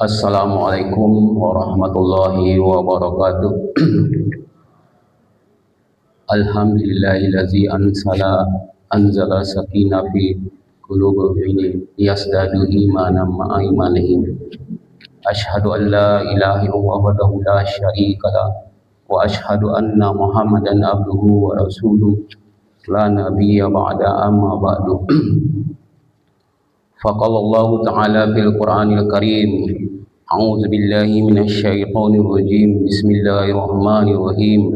Assalamualaikum warahmatullahi wabarakatuh. Alhamdulillahillazi anzala sakinah fi qulubil yazdadu imanan ma'a imanihim. Asyhadu an la ilaha illallah wahdahu la syarika lah wa asyhadu anna Muhammadan abduhu wa rasuluh la nabiyya ba'da amma ba'du. Faqala Allah ta'ala fil Qur'anil Karim. A'udzu billahi minasyaitonir rajim. Bismillahirrahmanirrahim.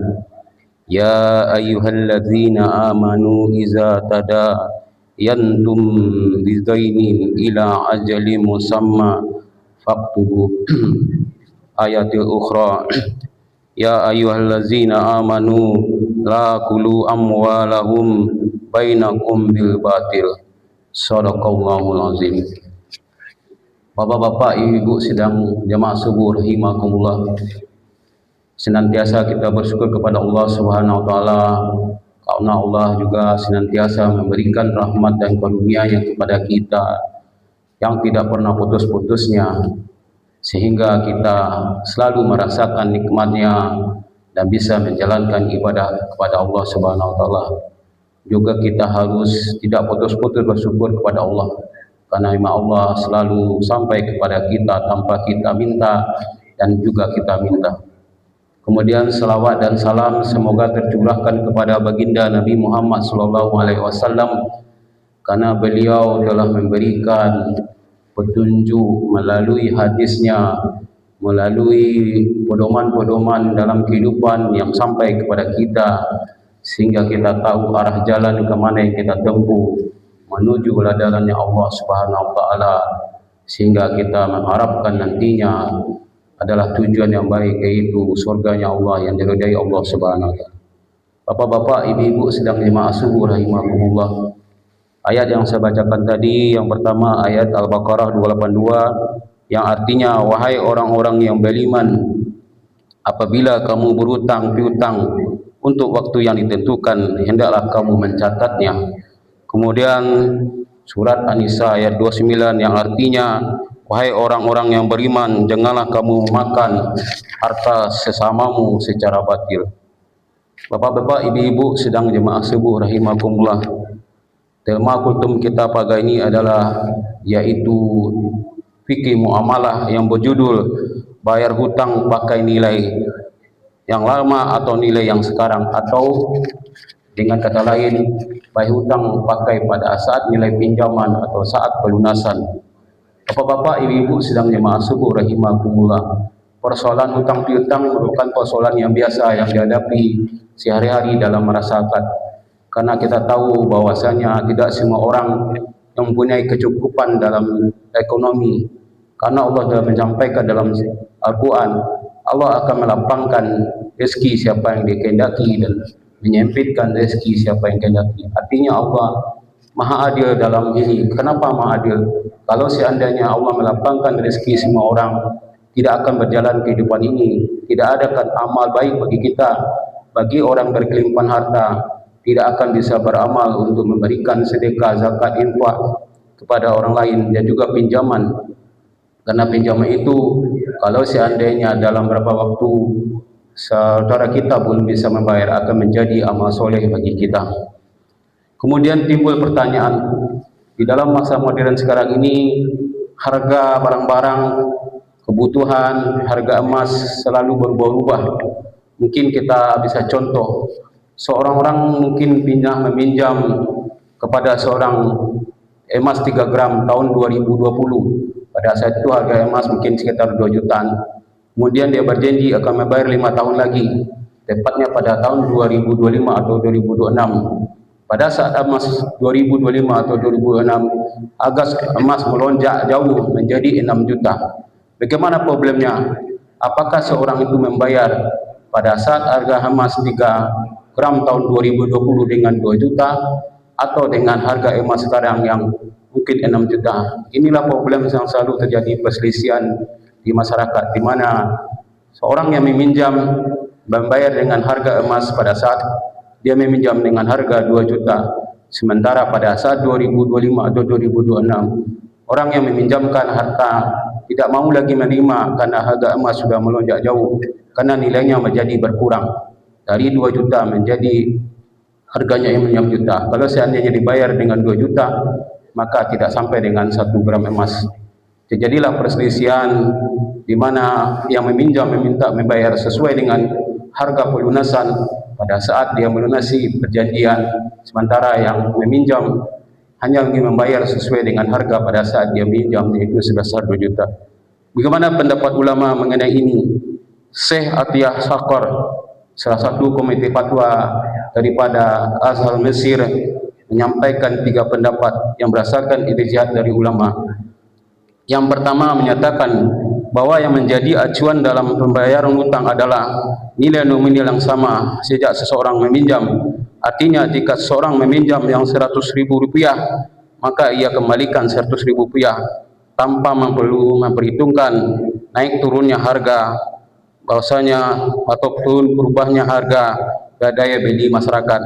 Ya ayyuhalladzina amanu iza tadayantum bidainin ila ajalin musamma faktubu. Ayatil ukhra. Ya ayyuhalladzina amanu la kulu amwalahum bainakum bil batil. Shadaqallahul azim. Bapak-bapak, ibu sedang jemaah subuh rahimakumullah. Senantiasa kita bersyukur kepada Allah Subhanahu wa taala karena Allah juga senantiasa memberikan rahmat dan karunia-Nya kepada kita yang tidak pernah putus-putusnya, sehingga kita selalu merasakan nikmat-Nya dan bisa menjalankan ibadah kepada Allah Subhanahu wa taala. Juga kita harus tidak putus-putus bersyukur kepada Allah, karena nikmat Allah selalu sampai kepada kita tanpa kita minta dan juga kita minta. Kemudian salawat dan salam semoga tercurahkan kepada baginda Nabi Muhammad SAW, karena beliau telah memberikan petunjuk melalui hadisnya, melalui pedoman-pedoman dalam kehidupan yang sampai kepada kita, sehingga kita tahu arah jalan ke mana yang kita tempuh menuju jalannya Allah Subhanahu wa taala, sehingga kita mengharapkan nantinya adalah tujuan yang baik, yaitu surganya Allah yang diridai Allah Subhanahu wa taala. Bapak-bapak, ibu-ibu sedang jemaah subuh rahimakumullah. Ayat yang saya bacakan tadi, yang pertama ayat Al-Baqarah 282 yang artinya, wahai orang-orang yang beriman, apabila kamu berutang piutang untuk waktu yang ditentukan, hendaklah kamu mencatatnya. Kemudian surat An-Nisa ayat 29 yang artinya, wahai orang-orang yang beriman, janganlah kamu makan harta sesamamu secara batil. Bapak-bapak, ibu-ibu sedang jemaah subuh rahimakumullah. Tema kultum kita pagi ini adalah yaitu fikih muamalah yang berjudul bayar hutang pakai nilai yang lama atau nilai yang sekarang, atau dengan kata lain, bayar hutang pakai pada saat nilai pinjaman atau saat pelunasan. Bapak-bapak, ibu-ibu sedang jemaah subuh rahimakumullah. Persoalan hutang piutang merupakan persoalan yang biasa yang dihadapi sehari-hari dalam masyarakat. Karena kita tahu bahwasanya tidak semua orang yang mempunyai kecukupan dalam ekonomi. Karena Allah telah menyampaikan dalam Al-Quran, Allah akan melapangkan rezeki siapa yang dikehendaki dan menyempitkan rezeki siapa yang dikehendaki. Artinya Allah Maha adil dalam ini. Kenapa Maha adil? Kalau seandainya Allah melapangkan rezeki semua orang, tidak akan berjalan kehidupan ini. Tidak ada kan amal baik bagi kita. Bagi orang berkelimpahan harta, tidak akan bisa beramal untuk memberikan sedekah, zakat, infak kepada orang lain, dan juga pinjaman. Karena pinjaman itu, kalau seandainya dalam beberapa waktu saudara kita belum bisa membayar, akan menjadi amal soleh bagi kita. Kemudian timbul pertanyaan, di dalam masa modern sekarang ini, harga barang-barang kebutuhan, harga emas selalu berubah-ubah. Mungkin kita bisa contoh, seorang orang mungkin meminjam kepada seorang emas 3 gram tahun 2020. Pada saat itu harga emas mungkin sekitar 2 jutaan. Kemudian dia berjanji akan membayar 5 tahun lagi, tepatnya pada tahun 2025 atau 2026. Pada saat emas 2025 atau 2026, harga emas melonjak jauh menjadi 6 juta. Bagaimana problemnya? Apakah seorang itu membayar pada saat harga emas 3 gram tahun 2020 dengan 2 juta atau dengan harga emas sekarang yang mungkin 6 juta? Inilah problem yang selalu terjadi perselisihan di masyarakat, di mana seorang yang meminjam membayar dengan harga emas pada saat dia meminjam dengan harga 2 juta, sementara pada saat 2025 atau 2026 orang yang meminjamkan harta tidak mau lagi menerima karena harga emas sudah melonjak jauh, karena nilainya menjadi berkurang dari 2 juta menjadi harganya yang 6 juta. Kalau seandainya dibayar dengan 2 juta, maka tidak sampai dengan 1 gram emas. Terjadilah perselisihan di mana yang meminjam meminta membayar sesuai dengan harga pelunasan pada saat dia melunasi perjanjian, sementara yang meminjam hanya ingin membayar sesuai dengan harga pada saat dia meminjam, yaitu sebesar 2 juta. Bagaimana pendapat ulama mengenai ini? Syekh Atiyah Shakar, salah satu komite fatwa daripada Azhar Mesir, menyampaikan 3 pendapat yang berdasarkan ijtihad dari ulama. Yang pertama menyatakan bahwa yang menjadi acuan dalam pembayaran hutang adalah nilai nominal yang sama sejak seseorang meminjam. Artinya jika seseorang meminjam yang Rp100.000, maka ia kembalikan Rp100.000 tanpa perlu memperhitungkan naik turunnya harga, bahwasanya atau turun berubahnya harga daya beli masyarakat.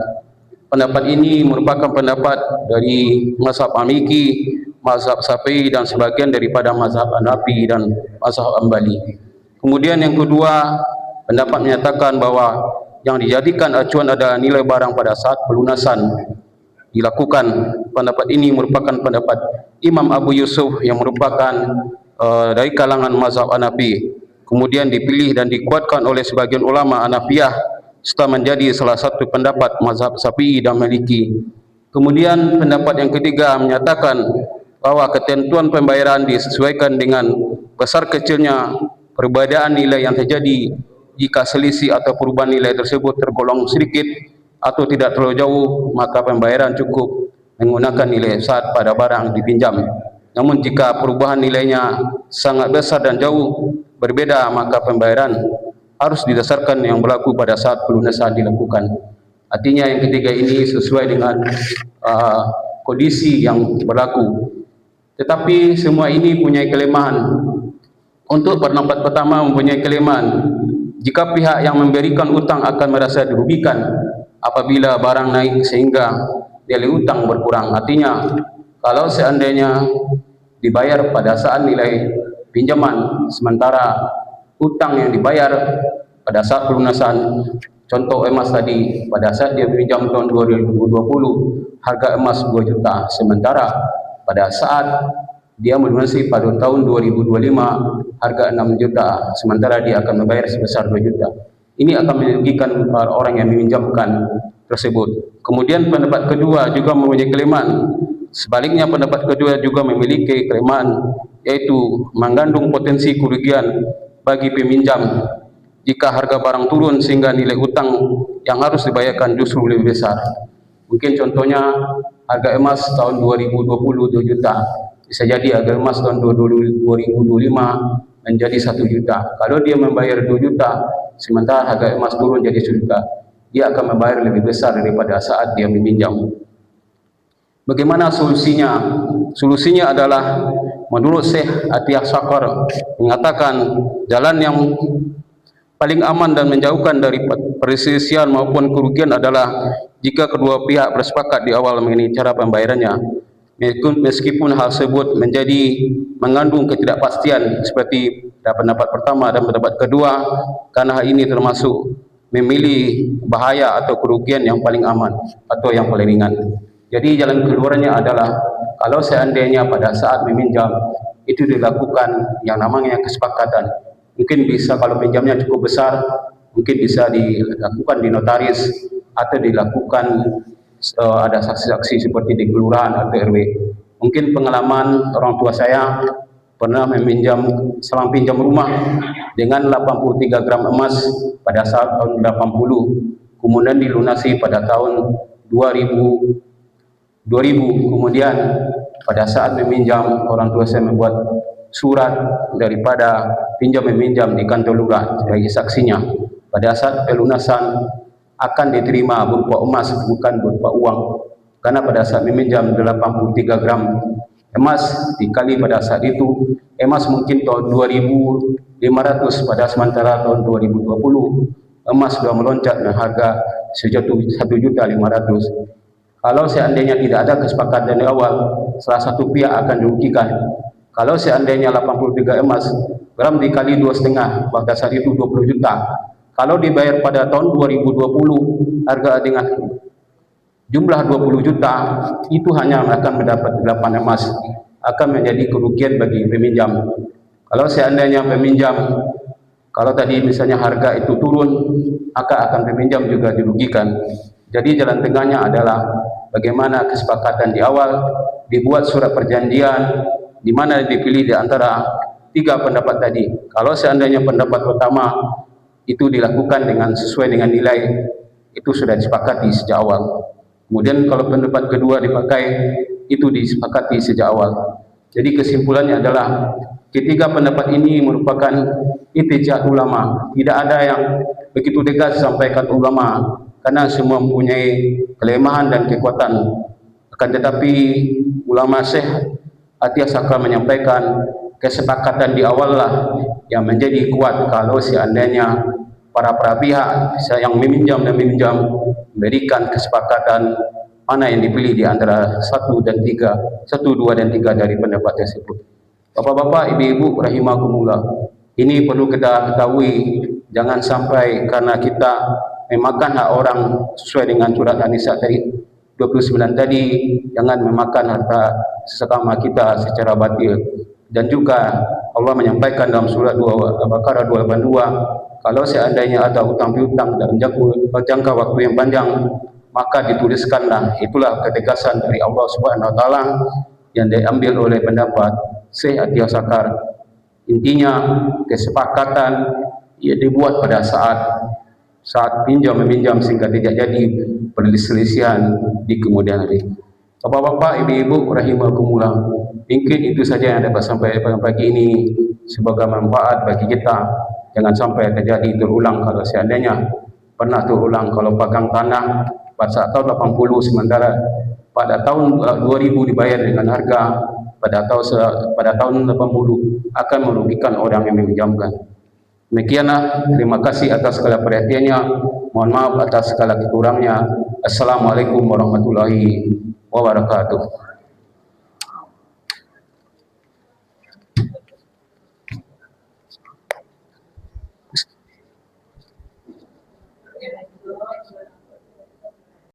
Pendapat ini merupakan pendapat dari mazhab Maliki, mazhab Syafi'i dan sebagian daripada mazhab Hanafi dan mazhab Hambali. Kemudian yang kedua, pendapat menyatakan bahwa yang dijadikan acuan adalah nilai barang pada saat pelunasan dilakukan. Pendapat ini merupakan pendapat Imam Abu Yusuf yang merupakan dari kalangan mazhab Hanafi. Kemudian dipilih dan dikuatkan oleh sebagian ulama Hanafiyah serta menjadi salah satu pendapat mazhab Syafi'i dan Maliki. Kemudian pendapat yang ketiga menyatakan bahwa ketentuan pembayaran disesuaikan dengan besar kecilnya perbedaan nilai yang terjadi. Jika selisih atau perubahan nilai tersebut tergolong sedikit atau tidak terlalu jauh, maka pembayaran cukup menggunakan nilai saat pada barang dipinjam. Namun jika perubahan nilainya sangat besar dan jauh berbeda, maka pembayaran harus didasarkan yang berlaku pada saat pelunasan dilakukan. Artinya yang ketiga ini sesuai dengan kondisi yang berlaku. Tetapi semua ini punya kelemahan. Untuk pendapat pertama mempunyai kelemahan. Jika pihak yang memberikan utang akan merasa dirugikan apabila barang naik sehingga nilai utang berkurang. Artinya kalau seandainya dibayar pada saat nilai pinjaman, sementara utang yang dibayar pada saat pelunasan, contoh emas tadi, pada saat dia pinjam tahun 2020 harga emas 2 juta, sementara pada saat dia melunasi pada tahun 2025 harga 6 juta, sementara dia akan membayar sebesar 2 juta. Ini akan merugikan orang yang meminjamkan tersebut. Kemudian pendapat kedua juga mempunyai kelemahan. Sebaliknya pendapat kedua juga memiliki kelemahan, yaitu mengandung potensi kerugian bagi peminjam jika harga barang turun sehingga nilai utang yang harus dibayarkan justru lebih besar. Mungkin contohnya harga emas tahun 2020 2 juta, bisa jadi harga emas tahun 2025 menjadi 1 juta. Kalau dia membayar 2 juta, sementara harga emas turun jadi 1 juta, dia akan membayar lebih besar daripada saat dia meminjam. Bagaimana solusinya? Solusinya adalah menurut Syekh Atiyah Shakar mengatakan jalan yang paling aman dan menjauhkan dari perselisihan maupun kerugian adalah jika kedua pihak bersepakat di awal mengenai cara pembayarannya. Meskipun hal tersebut menjadi mengandung ketidakpastian seperti pendapat pertama dan pendapat kedua, karena hal ini termasuk memilih bahaya atau kerugian yang paling aman atau yang paling ringan. Jadi jalan keluarnya adalah kalau seandainya pada saat meminjam itu dilakukan yang namanya kesepakatan. Mungkin bisa kalau pinjamnya cukup besar, mungkin bisa dilakukan di notaris atau dilakukan ada saksi-saksi seperti di kelurahan atau RW. Mungkin pengalaman orang tua saya pernah meminjam selang pinjam rumah dengan 83 gram emas pada saat tahun 80, kemudian dilunasi pada tahun 2000. Kemudian pada saat meminjam orang tua saya membuat surat daripada pinjam meminjam di kantor lurah sebagai saksinya. Pada saat pelunasan akan diterima berupa emas, bukan berupa uang. Karena pada saat meminjam 83 gram emas dikali pada saat itu emas mungkin tahun 2.500, pada sementara tahun 2020 emas sudah melonjak dengan harga sejatuh 1.500.000. Kalau seandainya tidak ada kesepakatan di awal, salah satu pihak akan dirugikan. Kalau seandainya 83 emas gram dikali 2,5, pada saat itu 20 juta. Kalau dibayar pada tahun 2020 harga dengan jumlah 20 juta, itu hanya akan mendapat 8 emas, akan menjadi kerugian bagi peminjam. Kalau seandainya peminjam, kalau tadi misalnya harga itu turun, maka akan peminjam juga dirugikan. Jadi jalan tengahnya adalah bagaimana kesepakatan di awal, dibuat surat perjanjian di mana dipilih di antara 3 pendapat tadi. Kalau seandainya pendapat pertama itu dilakukan dengan sesuai dengan nilai, itu sudah disepakati sejak awal. Kemudian kalau pendapat kedua dipakai, itu disepakati sejak awal. Jadi kesimpulannya adalah ketiga pendapat ini merupakan ijtihad ulama. Tidak ada yang begitu tegas disampaikan ulama, karena semua mempunyai kelemahan dan kekuatan. Akan tetapi ulama Syekh Atiyah Sakar menyampaikan kesepakatan di awal lah yang menjadi kuat. Kalau seandainya para pihak yang meminjam dan meminjam memberikan kesepakatan mana yang dipilih di antara 1, 2 dan 3 dari pendapat tersebut. Bapak-bapak, ibu-ibu rahimakumullah, ini perlu kita ketahui, jangan sampai karena kita memakan hak orang sesuai dengan surat An-Nisa tadi 29 tadi, jangan memakan harta sesama kita secara batil. Dan juga Allah menyampaikan dalam surat Al-Baqarah 282, kalau seandainya ada hutang piutang dalam jangka waktu yang panjang, maka dituliskanlah. Itulah ketegasan dari Allah Subhanahu wa taala yang diambil oleh pendapat Syekh Atiyah Sakar. Intinya kesepakatan ia dibuat pada saat pinjam meminjam sehingga tidak jadi perselisihan di kemudian hari. Bapak-bapak, ibu-ibu rahimakumullah, mungkin itu saja yang dapat sampai pada pagi ini sebagai manfaat bagi kita. Jangan sampai terjadi terulang. Kalau seandainya pernah terulang, kalau pegang tanah pada tahun 80 sementara pada tahun 2000 dibayar dengan harga pada tahun 80, akan merugikan orang yang meminjamkan. Demikianlah, terima kasih atas segala perhatiannya. Mohon maaf atas segala kekurangnya. Assalamualaikum warahmatullahi wabarakatuh.